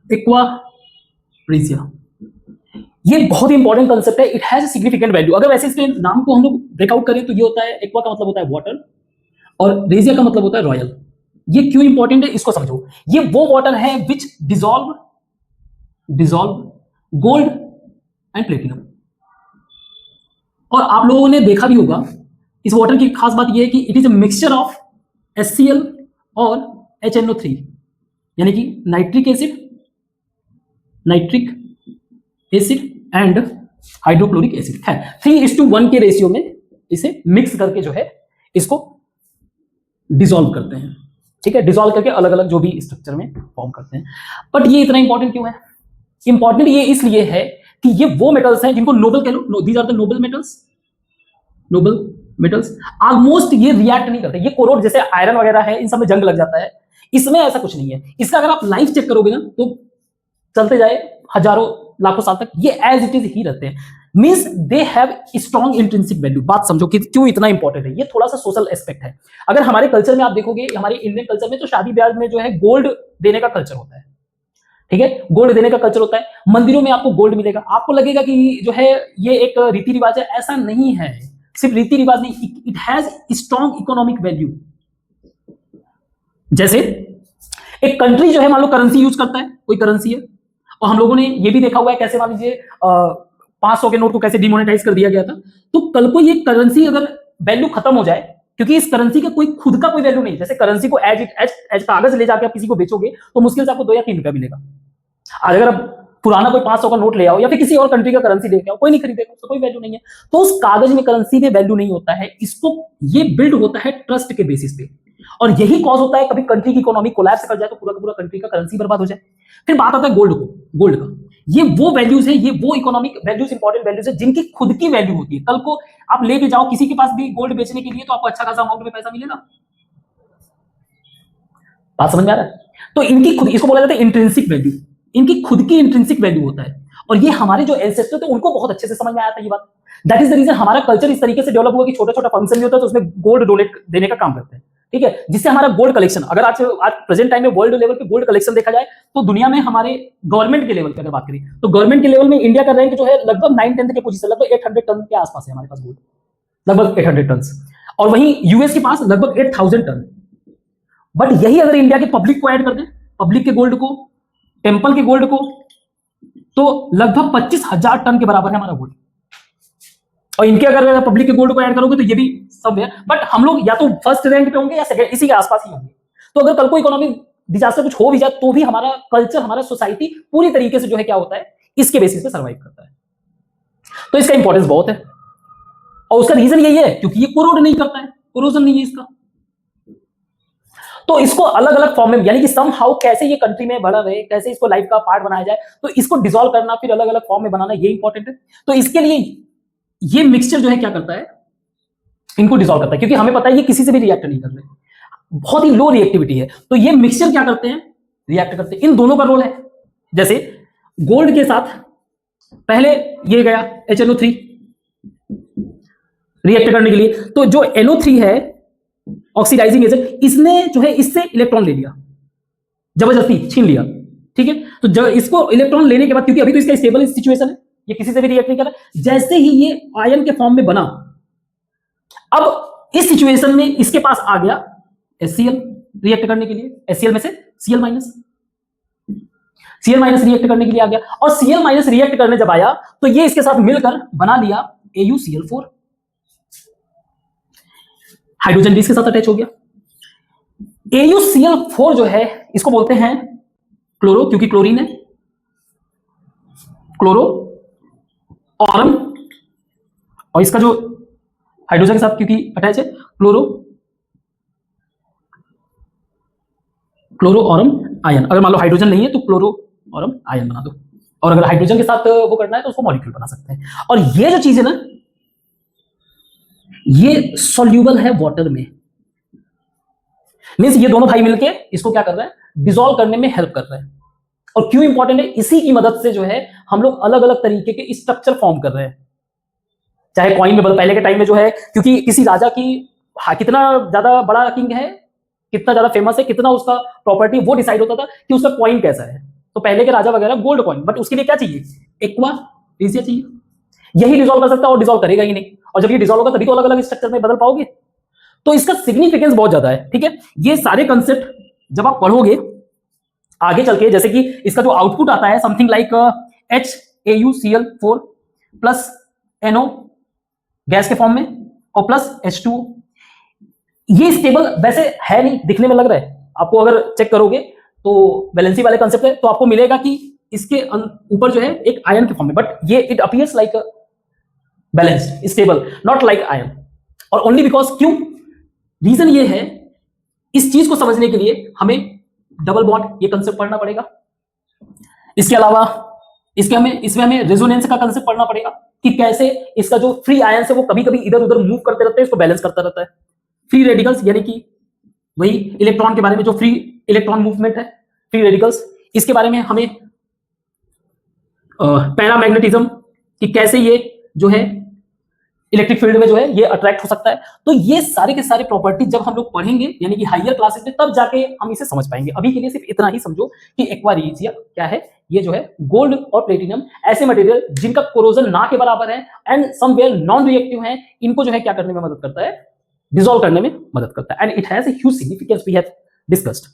Aqua regia, ये बहुत ही important concept है। It has significant value. अगर वैसे इसके नाम को हम लोग ब्रेकआउट करें तो ये होता है, एक्वा का मतलब होता है वाटर और रेजिया का मतलब होता है रॉयल। ये क्यों इंपॉर्टेंट है इसको समझो। ये वो वाटर है विच डिसॉल्व गोल्ड एंड प्लेटिनम। और आप लोगों ने देखा भी होगा इस वाटर की खास बात यह है कि it is a mixture of HCl और HNO3, यानी कि nitric acid and hydrochloric acid है 3:1 के रेशियो में इसे मिक्स करके जो है इसको डिसॉल्व करते हैं। ठीक है, डिसॉल्व करके अलग अलग जो भी स्ट्रक्चर में फॉर्म करते हैं। बट ये इतना इंपॉर्टेंट क्यों है? इंपॉर्टेंट ये इसलिए है कि ये वो मेटल्स हैं जिनको नोबल कह लो, these are the noble metals. Almost ये रिएक्ट नहीं करते, ये कोरोड जैसे आयरन वगैरह है इन सब में जंग लग जाता है, इसमें ऐसा कुछ नहीं है। इसका अगर आप लाइफ चेक करोगे ना तो चलते जाए हजारों लाखों साल तक ये एज इट इज ही रहते हैं। Means they have strong intrinsic value. बात समझो कि क्यों इतना इंपॉर्टेंट है। ये थोड़ा सा सोशल एस्पेक्ट है। अगर हमारे कल्चर में आप देखोगे, हमारे इंडियन कल्चर में तो शादी ब्याह में जो है गोल्ड देने का कल्चर होता है। ठीक है, गोल्ड देने का कल्चर होता है। मंदिरों में आपको गोल्ड मिलेगा, आपको लगेगा कि जो है ये एक रीति रिवाज है, ऐसा नहीं है। सिर्फ रीति रिवाज नहीं, it has strong economic value. जैसे एक कंट्री जो है मान लो करेंसी यूज करता है, कोई करेंसी है, और हम लोगों ने ये भी देखा हुआ है कैसे मान लीजिए 500 के नोट को कैसे डिमोनेटाइज कर दिया गया था। तो कल को ये करेंसी अगर वैल्यू खत्म हो जाए, क्योंकि इस करेंसी का खुद का कोई वैल्यू नहीं, जैसे करेंसी को एज कागज ले जाकर आप किसी को बेचोगे तो मुश्किल से आपको 2 या 3 रुपया मिलेगा। आज अगर आप पुराना कोई 500 का नोट ले आओ या फिर किसी और कंट्री का करेंसी लेके आओ, कोई नहीं खरीदेगा, उसका कोई वैल्यू नहीं है। तो उस कागज में करेंसी में वैल्यू नहीं होता है। इसको ये बिल्ड होता है ट्रस्ट के बेसिस पे, और यही कॉज होता है कभी कंट्री की इकोनॉमी कोलैप्स कर जाए तो पूरा का पूरा कंट्री का करेंसी बर्बाद हो जाए। फिर बात आता है गोल्ड का। ये वो वैल्यूज है, ये वो इकोनॉमिक वैल्यूज, इंपॉर्टेंट वैल्यूज है जिनकी खुद की वैल्यू होती है। कल को आप लेके जाओ किसी के पास भी गोल्ड बेचने के लिए तो आपको अच्छा खासा अमाउंट में पैसा मिलेगा। बात समझ में आ रहा है? तो इनकी खुद, इसको बोला जाता है इंट्रिंसिक वैल्यू। इनकी खुद की इंट्रिंसिक वैल्यू होता है, और ये हमारे जो एंसेस्टर थे उनको बहुत अच्छे से समझ में आया था ये बात। दैट इज द रीजन हमारा कल्चर इस तरीके से डेवलप हुआ कि छोटा छोटा फंक्शन भी होता है तो उसमें गोल्ड डोनेट देने का काम करते हैं। ठीक है, जिससे हमारा गोल्ड कलेक्शन, अगर आज प्रेजेंट टाइम में वर्ल्ड लेवल पे गोल्ड कलेक्शन देखा जाए तो दुनिया में हमारे गवर्नमेंट के लेवल पे अगर बात करें तो गवर्नमेंट के लेवल में इंडिया का रैंक जो है लगभग 9-10 के पोजीशन, लगभग 800 टन के आसपास है हमारे पास गोल्ड, लगभग 800 टन। और वहीं यूएस के पास लगभग 8000 टन। बट यही अगर इंडिया के पब्लिक को ऐड कर दें, पब्लिक के गोल्ड को, टेंपल के गोल्ड को, तो लगभग 25,000 टन के बराबर है हमारा गोल्ड। और इनके अगर पब्लिक के गोल्ड को ऐड करोगे तो ये भी सब है। बट हम लोग या तो फर्स्ट रैंक पे होंगे या सेकंड, इसी के आसपास ही होंगे। तो अगर कल को इकोनॉमिक डिजास्टर कुछ हो भी जाए तो भी हमारा कल्चर, हमारा सोसाइटी पूरी तरीके से जो है क्या होता है, इसके बेसिस पे सर्वाइव करता है। तो इसका इंपॉर्टेंस बहुत है, और उसका रीजन यही है क्योंकि ये कोरोड नहीं करता है, कोरोजन नहीं है इसका। तो इसको अलग अलग फॉर्म में, यानी कि सम हाउ कैसे ये कंट्री में बढ़ा रहे, कैसे इसको लाइफ का पार्ट बनाया जाए, तो इसको डिसॉल्व करना, फिर अलग अलग फॉर्म में बनाना, ये इंपॉर्टेंट है। तो इसके लिए ये मिक्सचर जो है क्या करता है, इनको डिसॉल्व करता है, क्योंकि हमें पता है ये किसी से भी रिएक्ट नहीं कर रहे, बहुत ही लो रिएक्टिविटी है। तो ये मिक्सचर क्या करते हैं, रिएक्ट करते हैं। इन दोनों का रोल है। जैसे गोल्ड के साथ पहले ये गया HNO3 रिएक्ट करने के लिए, तो जो NO3 है ऑक्सीडाइजिंग एजेंट, इसने जो है इससे इलेक्ट्रॉन ले लिया, जबरदस्ती छीन लिया। ठीक है, तो जब इसको इलेक्ट्रॉन लेने के बाद, क्योंकि अभी तो इसका स्टेबल सिचुएशन है, ये किसी से भी रिएक्ट नहीं कर रहा, जैसे ही ये आयन के फॉर्म में बना, अब इस सिचुएशन में इसके पास आ गया HCl रिएक्ट करने के लिए, HCl में से Cl माइनस रिएक्ट करने के लिए आ गया, और Cl माइनस रिएक्ट करने जब आया तो ये इसके साथ मिलकर बना लिया AuCl4, हाइड्रोजन भी इसके साथ अटैच हो गया। AuCl4 जो है इसको बोलते हैं क्लोरो, क्योंकि क्लोरीन है, क्लोरो ऑरम, और इसका जो हाइड्रोजन के साथ क्योंकि अटैच है, क्लोरो ऑरम आयन। अगर मान लो हाइड्रोजन नहीं है तो क्लोरो ऑरम आयन बना दो, और अगर हाइड्रोजन के साथ वो करना है तो उसको मॉलिक्यूल बना सकते हैं। और ये जो चीज है ना, ये सॉल्यूबल है वाटर में। मींस ये दोनों भाई मिलके इसको क्या कर रहे हैं, डिसॉल्व करने में हेल्प कर रहे हैं। और क्यों इंपॉर्टेंट है, इसी की मदद से जो है हम लोग अलग अलग तरीके के स्ट्रक्चर फॉर्म कर रहे हैं। चाहे कॉइन में, पहले के टाइम में जो है, क्योंकि किसी राजा की कितना ज्यादा बड़ा किंग है, कितना ज्यादा फेमस है, कितना उसका प्रॉपर्टी, वो डिसाइड होता था कि उसका कॉइन कैसा है। तो पहले के राजा वगैरह गोल्ड कॉइन, बट उसके लिए क्या चाहिए, एक्वा रेशिया चाहिए, यही डिसॉल्व कर सकता है और डिसॉल्व करेगा ही नहीं, और जब ये डिसॉल्व होगा तभी तो अलग अलग स्ट्रक्चर में बदल पाओगे। तो इसका सिग्निफिकेंस बहुत ज्यादा है, ठीक है। ये सारे कंसेप्ट जब आप पढ़ोगे आगे चल के, जैसे कि इसका जो आउटपुट आता है something like HAuCl4 plus NO gas के फॉर्म में और प्लस H2O, ये स्टेबल वैसे है नहीं, दिखने में लग रहा है आपको, अगर चेक करोगे तो वैलेंसी वाले कंसेप्ट है तो आपको मिलेगा कि इसके ऊपर जो है एक आयन के फॉर्म में, बट ये it appears like balanced stable, not like ion. और ओनली बिकॉज, क्यों, रीजन ये है, इस चीज को समझने के लिए हमें डबल बॉन्ड ये कंसेप्ट पढ़ना पड़ेगा। इसके अलावा इसमें हमें रेजोनेंस का कंसेप्ट पढ़ना पड़ेगा कि कैसे इसका जो फ्री आयन है वो कभी कभी इधर उधर मूव करते रहते हैं, इसको बैलेंस करता रहता है। फ्री रेडिकल्स यानी कि वही इलेक्ट्रॉन के बारे में, जो फ्री इलेक्ट्रॉन मूवमेंट है, फ्री रेडिकल्स, इसके बारे में हमें पैरामैग्नेटिज्म कि कैसे ये जो है इलेक्ट्रिक फील्ड में जो है ये अट्रैक्ट हो सकता है। तो ये सारे के सारे प्रॉपर्टी जब हम लोग पढ़ेंगे यानी कि हायर क्लासेस में, तब जाके हम इसे समझ पाएंगे। अभी के लिए सिर्फ इतना ही समझो कि एक्वा रेशिया क्या है, ये जो है गोल्ड और प्लेटिनम ऐसे मटेरियल जिनका कोरोजन ना के बराबर है एंड समवेयर नॉन रिएक्टिव है, इनको जो है क्या करने में मदद करता है, डिसॉल्व करने में मदद करता है, and it has a huge significance we have discussed.